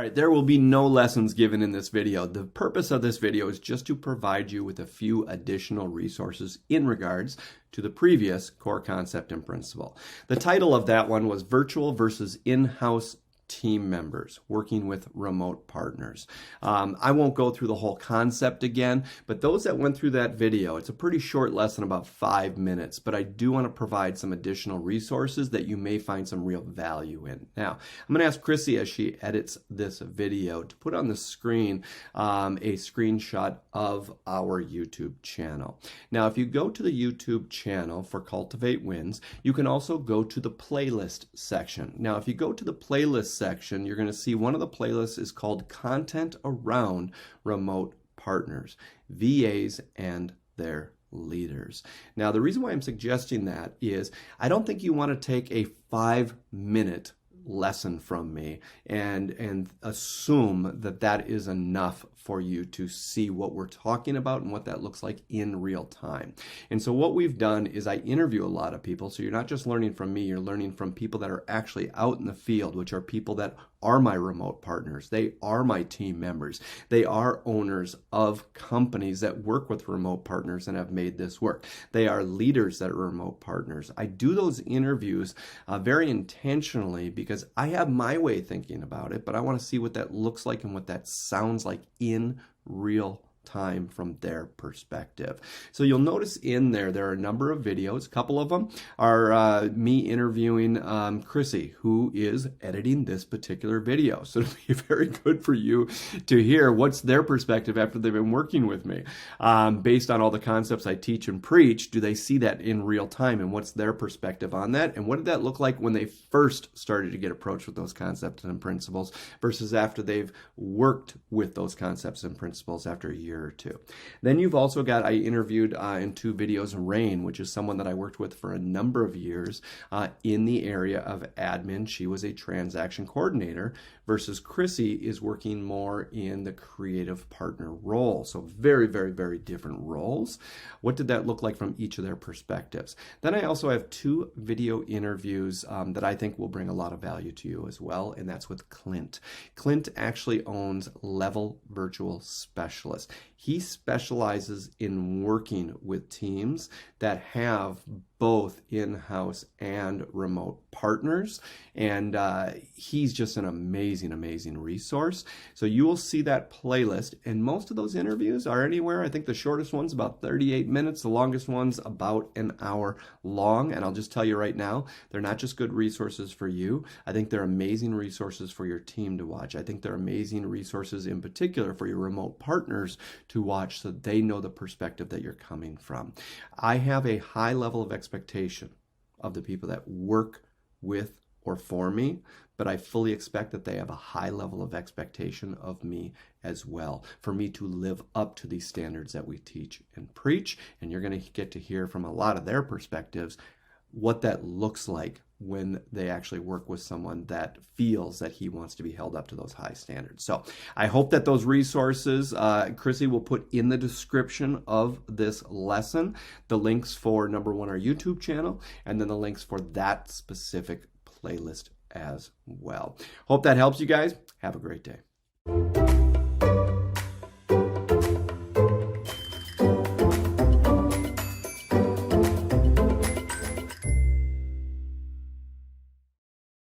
right, there will be no lessons given in this video. The purpose of this video is just to provide you with a few additional resources in regards to the previous core concept and principle. The title of that one was Virtual versus In-House Team Members, Working with Remote Partners. I won't go through the whole concept again, but those that went through that video, it's a pretty short lesson, about 5 minutes, but I do want to provide some additional resources that you may find some real value in. Now, I'm going to ask Chrissy as she edits this video to put on the screen a screenshot of our YouTube channel. Now, if you go to the YouTube channel for Cultivate Wins, you can also go to the playlist section. Now, if you go to the playlist section, you're going to see one of the playlists is called Content Around Remote Partners, VAs and their leaders. Now, the reason why I'm suggesting that is I don't think you want to take a 5-minute lesson from me and assume that that is enough for you to see what we're talking about and what that looks like in real time. And so what we've done is I interview a lot of people. So you're not just learning from me, you're learning from people that are actually out in the field, which are people that are my remote partners. They are my team members. They are owners of companies that work with remote partners and have made this work. They are leaders that are remote partners. I do those interviews very intentionally because I have my way of thinking about it, but I want to see what that looks like and what that sounds like in real time from their perspective. So you'll notice in there are a number of videos. A couple of them are me interviewing Chrissy, who is editing this particular video. So it'll be very good for you to hear what's their perspective after they've been working with me. Based on all the concepts I teach and preach, do they see that in real time, and what's their perspective on that? And what did that look like when they first started to get approached with those concepts and principles versus after they've worked with those concepts and principles after a year or two. Then you've also got, I interviewed in 2 videos, Rain, which is someone that I worked with for a number of years in the area of admin. She was a transaction coordinator versus Chrissy is working more in the creative partner role. So very, very, very different roles. What did that look like from each of their perspectives? Then I also have 2 video interviews that I think will bring a lot of value to you as well, and that's with Clint. Clint actually owns Level Virtual Specialist. He specializes in working with teams that have both in-house and remote partners, and he's just an amazing, amazing resource. So you will see that playlist, and most of those interviews are anywhere. I think the shortest one's about 38 minutes, the longest one's about an hour long, and I'll just tell you right now, they're not just good resources for you. I think they're amazing resources for your team to watch. I think they're amazing resources in particular for your remote partners to watch so they know the perspective that you're coming from. I have a high level of expectation of the people that work with or for me, but I fully expect that they have a high level of expectation of me as well, for me to live up to these standards that we teach and preach. And you're going to get to hear from a lot of their perspectives what that looks like when they actually work with someone that feels that he wants to be held up to those high standards. So I hope that those resources, Chrissy will put in the description of this lesson, the links for, number 1, our YouTube channel, and then the links for that specific playlist as well. Hope that helps you guys. Have a great day.